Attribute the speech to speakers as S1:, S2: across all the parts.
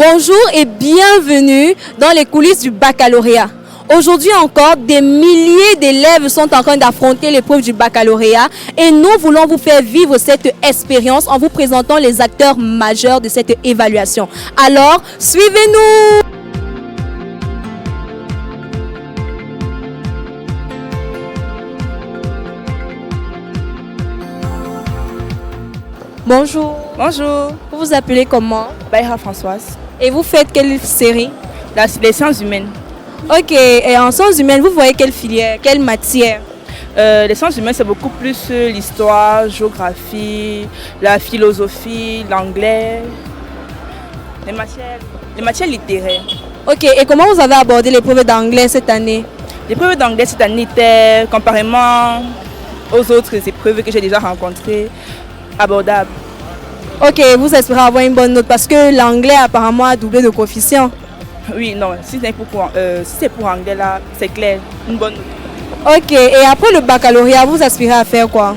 S1: Bonjour et bienvenue dans les coulisses du baccalauréat. Aujourd'hui encore, des milliers d'élèves sont en train d'affronter l'épreuve du baccalauréat et nous voulons vous faire vivre cette expérience en vous présentant les acteurs majeurs de cette évaluation. Alors, suivez-nous! Bonjour.
S2: Bonjour.
S1: Vous vous appelez comment?
S2: Baïra Françoise.
S1: Et vous faites quelle série?
S2: Les sciences humaines.
S1: Ok, et en sciences humaines, vous voyez quelle filière, quelle matière?
S2: Les sciences humaines, c'est beaucoup plus l'histoire, géographie, la philosophie, l'anglais, les matières littéraires.
S1: Ok, et comment vous avez abordé l'épreuve d'anglais cette année?
S2: L'épreuve d'anglais cette année était, comparément aux autres épreuves que j'ai déjà rencontrées, abordable.
S1: Ok, vous espérez avoir une bonne note parce que l'anglais apparemment a doublé de coefficient.
S2: Oui, non, si c'est pour anglais là, c'est clair, une bonne note.
S1: Ok, et après le baccalauréat, vous aspirez à faire quoi?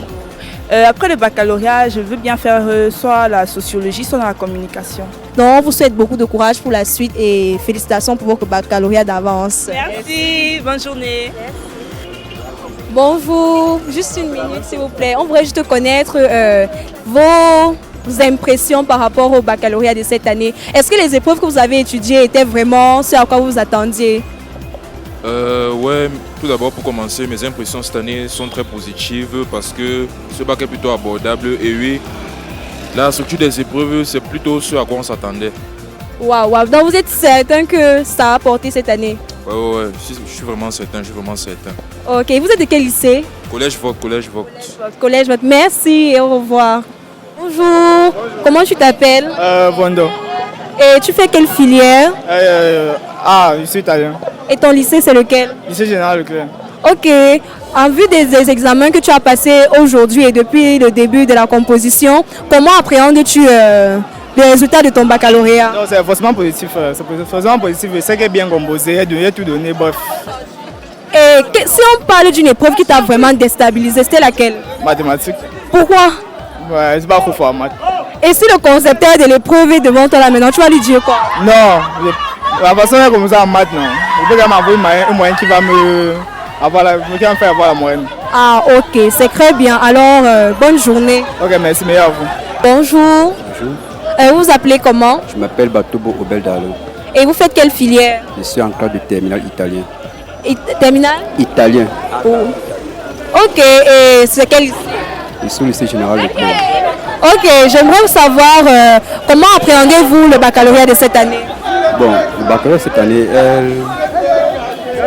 S2: Après le baccalauréat, je veux bien faire soit la sociologie, soit la communication.
S1: Donc, on vous souhaite beaucoup de courage pour la suite et félicitations pour votre baccalauréat d'avance.
S2: Merci, bonne journée.
S1: Bonjour, juste une minute s'il vous plaît. On voudrait juste connaître vos impressions par rapport au baccalauréat de cette année. Est-ce que les épreuves que vous avez étudiées étaient vraiment ce à quoi vous vous attendiez?
S3: Ouais, tout d'abord pour commencer, mes impressions cette année sont très positives parce que ce bac est plutôt abordable et oui, la structure des épreuves c'est plutôt ce à quoi on s'attendait.
S1: Waouh, donc vous êtes certain que ça a apporté cette année?
S3: Ouais, je suis vraiment certain,
S1: Ok, vous êtes de quel lycée?
S3: Collège Vogue.
S1: Collège Vogue. Merci et au revoir. Bonjour. Comment tu t'appelles?
S4: Vondo.
S1: Et tu fais quelle filière?
S4: Je suis italien.
S1: Et ton lycée c'est lequel?
S4: Lycée Général Leclerc.
S1: Ok. En vue des examens que tu as passés aujourd'hui et depuis le début de la composition, comment appréhendes-tu les résultats de ton baccalauréat?
S4: Non, c'est forcément positif. C'est forcément positif. Je sais qu'elle est bien composée, elle a tout donné, bref.
S1: Et si on parle d'une épreuve qui t'a vraiment déstabilisé, c'était laquelle?
S4: Mathématiques.
S1: Pourquoi?
S4: Ouais, c'est pas trop fort en maths.
S1: Et si le concepteur de l'épreuve est devant toi là maintenant, tu vas lui dire quoi?
S4: Non, la personne est comme ça en maths, non. Il faut qu'elle m'envoie un moyen qui va me faire avoir la moyenne.
S1: Ah ok, c'est très bien. Alors, bonne journée.
S4: Ok, merci, meilleur à vous.
S1: Bonjour.
S5: Bonjour.
S1: Vous vous appelez comment?
S5: Je m'appelle Batobo Obeldalo.
S1: Et vous faites quelle filière?
S5: Je suis en classe de terminale italien.
S1: Terminale?
S5: Italien.
S1: Oh. Ok, et c'est quel lycée?
S5: Je suis au lycée général de Claire.
S1: Ok, j'aimerais savoir comment appréhendez-vous le baccalauréat de cette année?
S5: Bon, le baccalauréat cette année,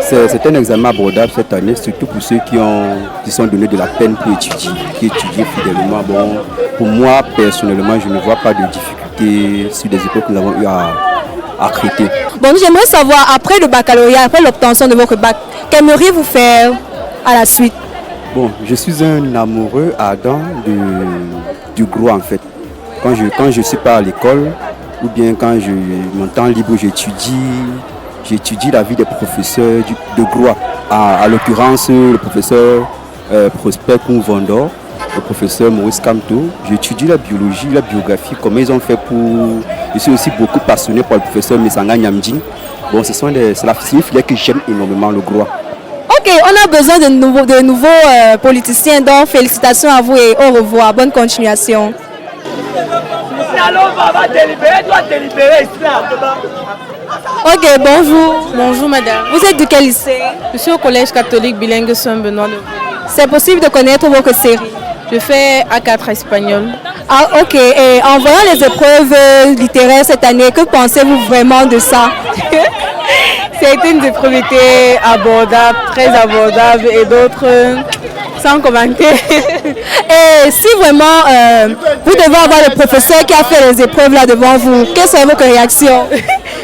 S5: c'est un examen abordable cette année, surtout pour ceux qui sont donnés de la peine pour étudier, qui étudient fidèlement. Bon, pour moi, personnellement, je ne vois pas de difficultés sur des épreuves que nous avons eu à traiter.
S1: Bon, j'aimerais savoir, après le baccalauréat, après l'obtention de votre bac, qu'aimeriez-vous faire à la suite?
S5: Bon, je suis un amoureux ardent du droit en fait. Quand je suis pas à l'école, ou bien quand mon temps libre, j'étudie la vie des professeurs de droit. À l'occurrence, le professeur Prosper Kouvondor, le professeur Maurice Kamto. J'étudie la biologie, la biographie, comment ils ont fait pour... Je suis aussi beaucoup passionné par le professeur Messanga Nyamdjin. Bon, c'est une filière que j'aime énormément, le droit.
S1: Ok, on a besoin de nouveaux politiciens, donc félicitations à vous et au revoir. Bonne continuation. Ok, bonjour.
S6: Bonjour madame.
S1: Vous êtes de quel lycée?
S6: Je suis au collège catholique bilingue Saint-Benoît.
S1: C'est possible de connaître votre série?
S6: Je fais A4 espagnol.
S1: Ah ok, et en voyant les épreuves littéraires cette année, que pensez-vous vraiment de ça?
S6: C'était une épreuve abordable, très abordable et d'autres sans commenter.
S1: Et si vraiment vous devez avoir le professeur qui a fait les épreuves là devant vous, quelle serait votre réaction?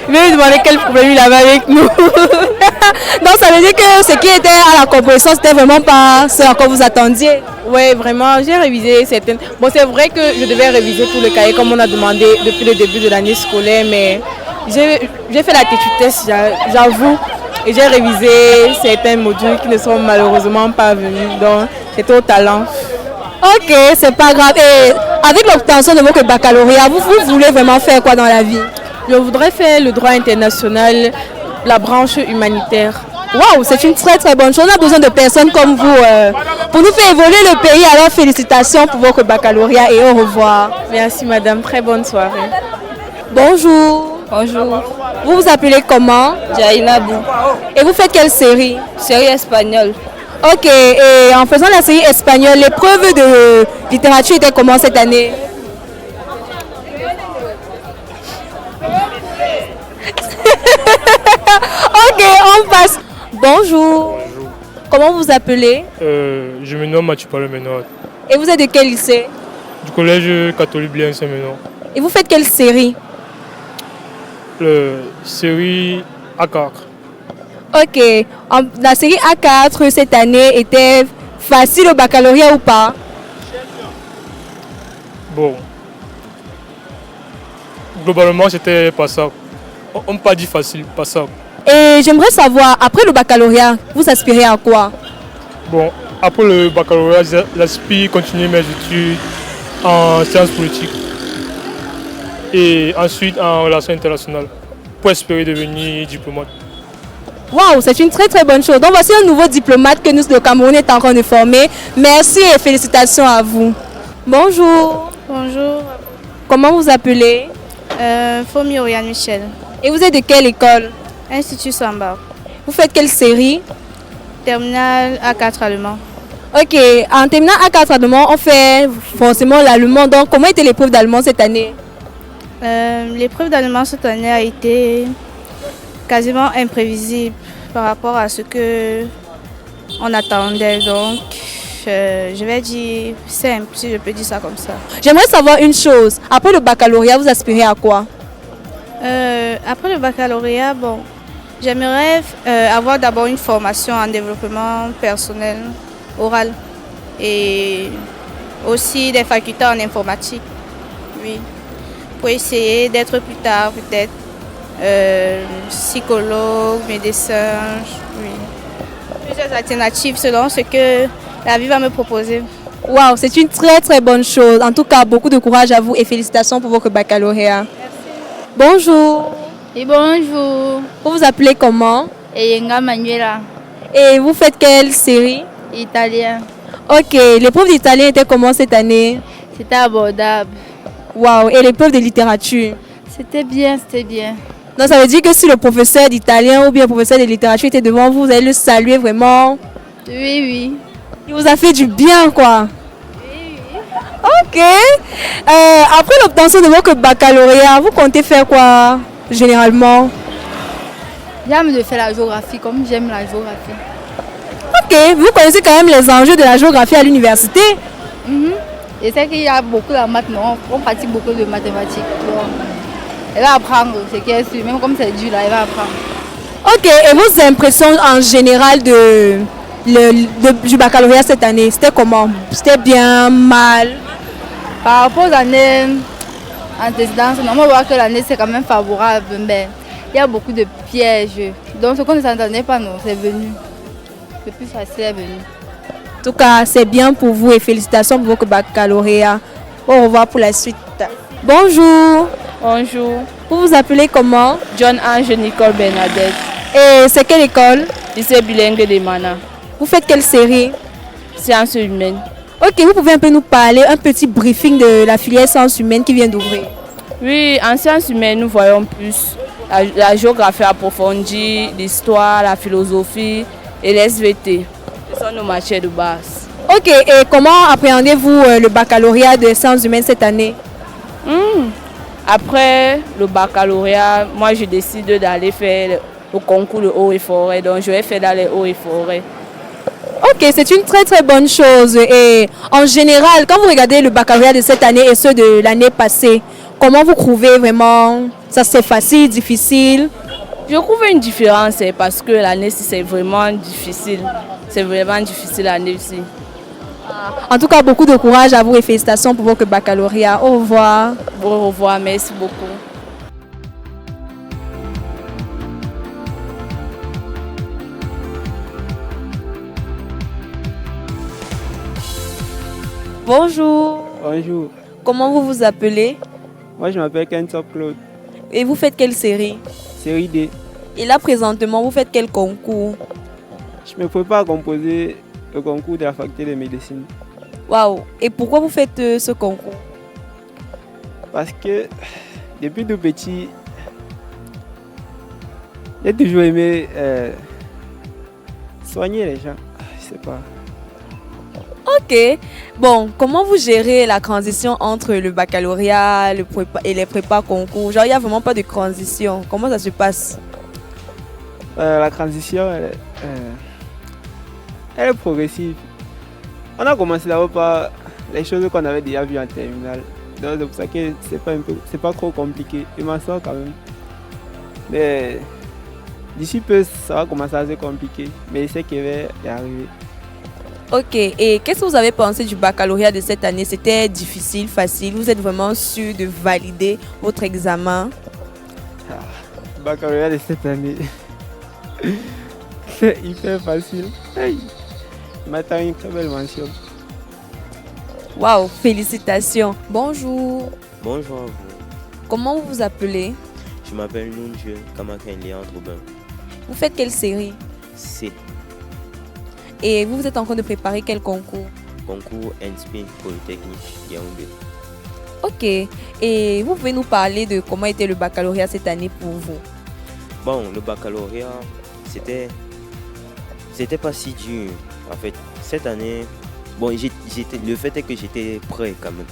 S6: Je vais lui demander quel problème il avait avec nous.
S1: Donc ça veut dire que ce qui était à la composition, c'était vraiment pas ce à quoi vous attendiez?
S6: Oui, vraiment, j'ai révisé certaines. Bon, c'est vrai que je devais réviser tout le cahier comme on a demandé depuis le début de l'année scolaire, mais j'ai fait la têtue, j'avoue, et j'ai révisé certains modules qui ne sont malheureusement pas venus, donc c'était au talent.
S1: Ok, c'est pas grave. Et avec l'obtention de votre baccalauréat, vous voulez vraiment faire quoi dans la vie?
S6: Je voudrais faire le droit international, la branche humanitaire.
S1: Waouh, c'est une très très bonne chose. On a besoin de personnes comme vous pour nous faire évoluer le pays. Alors félicitations pour votre baccalauréat et au revoir.
S6: Merci madame, très bonne soirée.
S1: Bonjour.
S7: Bonjour,
S1: Vous vous appelez comment?
S7: Jaina Bou,
S1: Et vous faites quelle série?
S7: série espagnole.
S1: Ok, et en faisant la série espagnole, l'épreuve de littérature était comment cette année? Ok, on passe. Bonjour. Comment vous appelez?
S8: Je me nomme Mathieu Palomeno,
S1: Et vous êtes de quel lycée?
S8: du collège catholique Blaise Saint-Ménon.
S1: Et vous faites quelle série?
S8: Série A4.
S1: Ok, la série A4 cette année était facile au baccalauréat ou pas?
S8: Bon. Globalement, c'était passable. On ne peut pas dire facile, passable.
S1: Et j'aimerais savoir, après le baccalauréat, vous aspirez à quoi?
S8: Bon, après le baccalauréat, j'aspire continuer mes études en sciences politiques et ensuite en relations internationales pour espérer devenir diplomate.
S1: Waouh, c'est une très très bonne chose. Donc voici un nouveau diplomate que nous, le Cameroun, est en train de former. Merci et félicitations à vous. Bonjour.
S9: Bonjour,
S1: Comment vous appelez?
S9: Fomi Oriane Michel,
S1: Et vous êtes de quelle école?
S9: Institut Samba,
S1: Vous faites quelle série?
S9: terminal A4 allemand.
S1: Ok, en terminant A4 allemand, on fait forcément l'allemand. Donc comment était l'épreuve d'allemand cette année?
S9: L'épreuve d'allemand cette année a été quasiment imprévisible par rapport à ce que on attendait. Donc, je vais dire simple, si je peux dire ça comme ça.
S1: J'aimerais savoir une chose. Après le baccalauréat, vous aspirez à quoi?
S9: Après le baccalauréat, bon, j'aimerais avoir d'abord une formation en développement personnel, oral, et aussi des facultés en informatique, oui, pour essayer d'être plus tard peut-être psychologue, médecin, oui. Plusieurs alternatives selon ce que la vie va me proposer.
S1: Waouh, c'est une très très bonne chose. En tout cas, beaucoup de courage à vous et félicitations pour votre baccalauréat. Bonjour.
S7: Et bonjour,
S1: Vous vous appelez comment?
S7: Eyenga Manuela,
S1: Et vous faites quelle série?
S7: italien.
S1: Ok, l'épreuve d'italien était comment cette année?
S7: C'était abordable.
S1: Waouh, et l'épreuve de littérature?
S7: C'était bien, c'était bien.
S1: Donc ça veut dire que si le professeur d'italien ou bien le professeur de littérature était devant vous, vous allez le saluer vraiment.
S7: Oui, oui.
S1: Il vous a fait du bien, quoi. Ok. Après l'obtention de votre baccalauréat, vous comptez faire quoi généralement?
S7: J'aime de faire la géographie comme j'aime la géographie.
S1: Ok, vous connaissez quand même les enjeux de la géographie à l'université?
S7: Et c'est qu'il y a beaucoup de maths, non? On pratique beaucoup de mathématiques. Donc, elle va apprendre ce qui est sûr, même comme c'est dur là, elle va apprendre.
S1: Ok, et vos impressions en général du baccalauréat cette année, c'était comment? C'était bien, mal?
S7: Par rapport aux années antécédentes, on va voir que l'année c'est quand même favorable, mais il y a beaucoup de pièges. Donc ce qu'on ne s'entendait pas, non, c'est venu. Le plus facile est venu.
S1: En tout cas, c'est bien pour vous et félicitations pour votre baccalauréat. Au revoir pour la suite. Bonjour.
S2: Bonjour,
S1: Vous vous appelez comment?
S2: John Ange Nicole Bernadette,
S1: Et c'est quelle école?
S2: lycée bilingue de Mana,
S1: Vous faites quelle série?
S2: sciences humaines.
S1: Ok, vous pouvez un peu nous parler, un petit briefing de la filière sciences humaines qui vient d'ouvrir.
S2: Oui, en sciences humaines, nous voyons plus la géographie approfondie, l'histoire, la philosophie et les SVT. Ce sont nos matières de base.
S1: Ok, et comment appréhendez-vous le baccalauréat de sciences humaines cette année?
S2: Après le baccalauréat, moi je décide d'aller faire le concours de eau et forêt. Donc je vais faire dans les eaux et forêts.
S1: Ok, c'est une très très bonne chose. Et en général, quand vous regardez le baccalauréat de cette année et ceux de l'année passée, comment vous trouvez vraiment? Ça c'est facile, difficile?
S2: Je trouve une différence parce que l'année-ci c'est vraiment difficile. C'est vraiment difficile l'année-ci.
S1: En tout cas, beaucoup de courage à vous et félicitations pour votre baccalauréat. Au revoir.
S2: Au revoir, merci beaucoup.
S1: Bonjour.
S10: Bonjour,
S1: Comment vous vous appelez?
S10: moi je m'appelle Kentop Claude.
S1: Et vous faites quelle série?
S10: Série D.
S1: Et là, présentement, vous faites quel concours?
S10: Je me prépare à composer le concours de la faculté de médecine.
S1: Waouh! Et pourquoi vous faites ce concours?
S10: Parce que depuis tout petit, j'ai toujours aimé soigner les gens. Je sais pas.
S1: Ok. Bon, comment vous gérez la transition entre le baccalauréat et les prépas concours? Genre, il n'y a vraiment pas de transition. Comment ça se passe?
S10: La transition, elle est progressive. On a commencé d'abord par les choses qu'on avait déjà vues en terminale. Donc c'est pour ça que c'est pas trop compliqué. Je m'en sors quand même. Mais d'ici peu, ça va commencer à être compliqué. Mais je sais qu'il va y arriver.
S1: Ok, et qu'est-ce que vous avez pensé du baccalauréat de cette année? C'était difficile, facile? Vous êtes vraiment sûr de valider votre examen?
S10: Le baccalauréat de cette année, c'est hyper facile. Hey. Je m'attends à une très belle mention.
S1: Waouh, félicitations. Bonjour.
S11: Bonjour à vous.
S1: Comment vous vous appelez?
S11: Je m'appelle Nounjeu Kamaken Léandre Aubin.
S1: Vous faites quelle série?
S11: C.
S1: Et vous êtes en train de préparer quel concours?
S11: Concours INSPI Polytechnique Yaoundé.
S1: Ok. Et vous pouvez nous parler de comment était le baccalauréat cette année pour vous?
S11: Bon, le baccalauréat, c'était pas si dur. En fait, cette année, bon, le fait est que j'étais prêt quand même.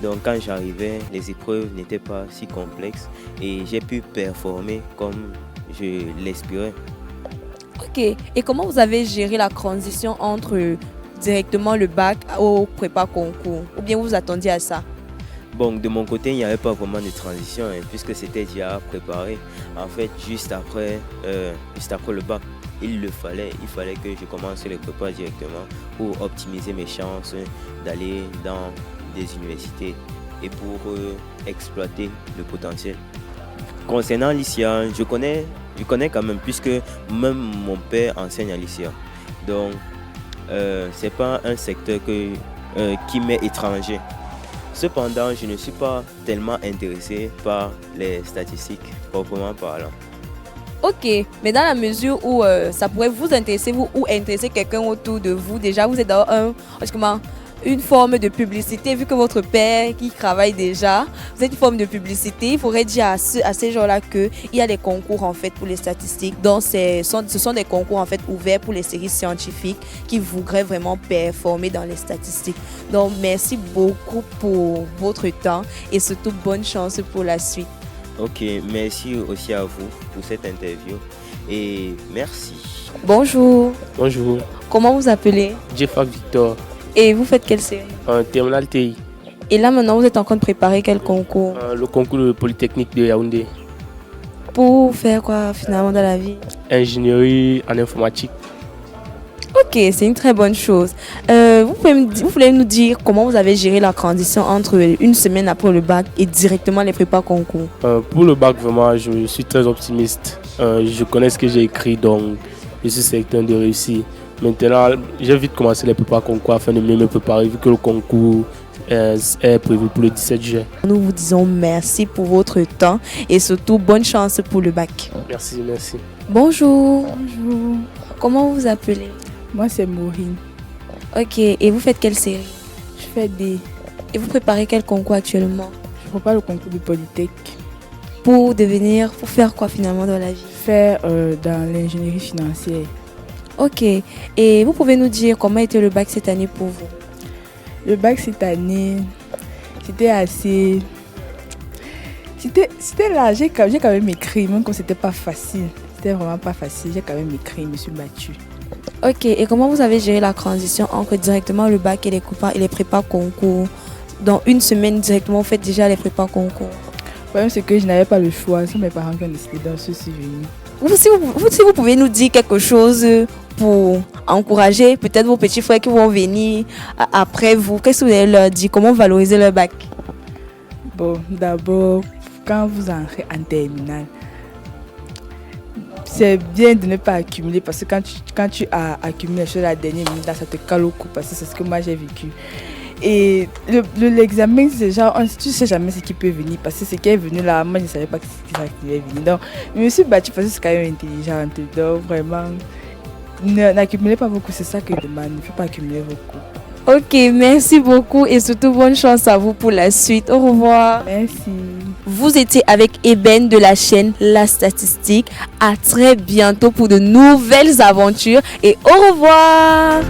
S11: Donc quand j'arrivais, les épreuves n'étaient pas si complexes et j'ai pu performer comme je l'espérais.
S1: Ok. Et comment vous avez géré la transition entre directement le bac au prépa concours? Ou bien vous vous attendiez à ça?
S11: Bon, de mon côté, il n'y avait pas vraiment de transition puisque c'était déjà préparé. En fait, juste après le bac, il fallait que je commence le prépa directement pour optimiser mes chances d'aller dans des universités et pour exploiter le potentiel. Concernant l'ICA, je connais quand même puisque même mon père enseigne à l'ICA. Donc, c'est pas un secteur qui m'est étranger. Cependant, je ne suis pas tellement intéressé par les statistiques, proprement parlant.
S1: Ok, mais dans la mesure où ça pourrait vous intéresser, vous, ou intéresser quelqu'un autour de vous, déjà vous êtes dans une forme de publicité, vu que votre père qui travaille déjà, vous êtes une forme de publicité, il faudrait dire à ces gens-là qu'il y a des concours en fait pour les statistiques. Donc ce sont des concours en fait ouverts pour les séries scientifiques qui voudraient vraiment performer dans les statistiques. Donc merci beaucoup pour votre temps et surtout bonne chance pour la suite.
S11: Ok, merci aussi à vous pour cette interview et merci.
S1: Bonjour.
S12: Bonjour.
S1: Comment vous appelez?
S12: Jeffak Victor.
S1: Et vous faites quelle série?
S12: Terminal TI.
S1: Et là maintenant vous êtes en train de préparer quel concours?
S12: Le concours de Polytechnique de Yaoundé.
S1: Pour faire quoi finalement dans la vie?
S12: Ingénierie en informatique.
S1: Ok, c'est une très bonne chose. Vous pouvez nous dire comment vous avez géré la transition entre une semaine après le bac et directement les prépas concours?
S12: Pour le bac, vraiment, je suis très optimiste. Je connais ce que j'ai écrit, donc je suis certain de réussir. Maintenant, j'ai vite commencé les prépas concours afin de mieux me préparer vu que le concours est prévu pour le 17 juin.
S1: Nous vous disons merci pour votre temps et surtout bonne chance pour le bac.
S12: Merci.
S1: Bonjour.
S13: Bonjour.
S1: Comment vous vous appelez?
S13: Moi, c'est Maureen.
S1: Ok, et vous faites quelle série?
S13: Je fais D.
S1: Et vous préparez quel concours actuellement?
S13: Je prépare le concours de Polytech.
S1: Pour faire quoi finalement dans la vie?
S13: Faire dans l'ingénierie financière.
S1: Ok, et vous pouvez nous dire comment était le bac cette année pour vous?
S13: Le bac cette année, c'était assez... C'était là, j'ai quand même écrit, même quand c'était pas facile. C'était vraiment pas facile, j'ai quand même écrit, je me suis battue.
S1: Ok, et comment vous avez géré la transition entre directement le bac et les prépas concours? Dans une semaine directement, vous faites déjà les prépas concours?
S13: Le problème c'est que je n'avais pas le choix, ce sont mes parents qui ont décidé dans ce suis venue.
S1: Si vous pouvez nous dire quelque chose pour encourager peut-être vos petits frères qui vont venir après vous, qu'est-ce que vous allez leur dire? Comment valoriser leur bac?
S13: Bon, d'abord, quand vous entrez en terminale, c'est bien de ne pas accumuler parce que quand tu as accumulé les choses à la dernière minute, là, ça te cale au cou parce que c'est ce que moi j'ai vécu. Et l'examen, c'est genre, tu ne sais jamais ce qui peut venir. Parce que ce qui est venu là, moi, je ne savais pas ce qui allait venir. Donc, je me suis battue parce que c'est quand même intelligente. Donc, vraiment, n'accumulez pas beaucoup. C'est ça que je demande. Il ne faut pas accumuler beaucoup.
S1: Ok, merci beaucoup et surtout bonne chance à vous pour la suite. Au revoir.
S13: Merci.
S1: Vous étiez avec Eben de la chaîne La Statistique. À très bientôt pour de nouvelles aventures et au revoir.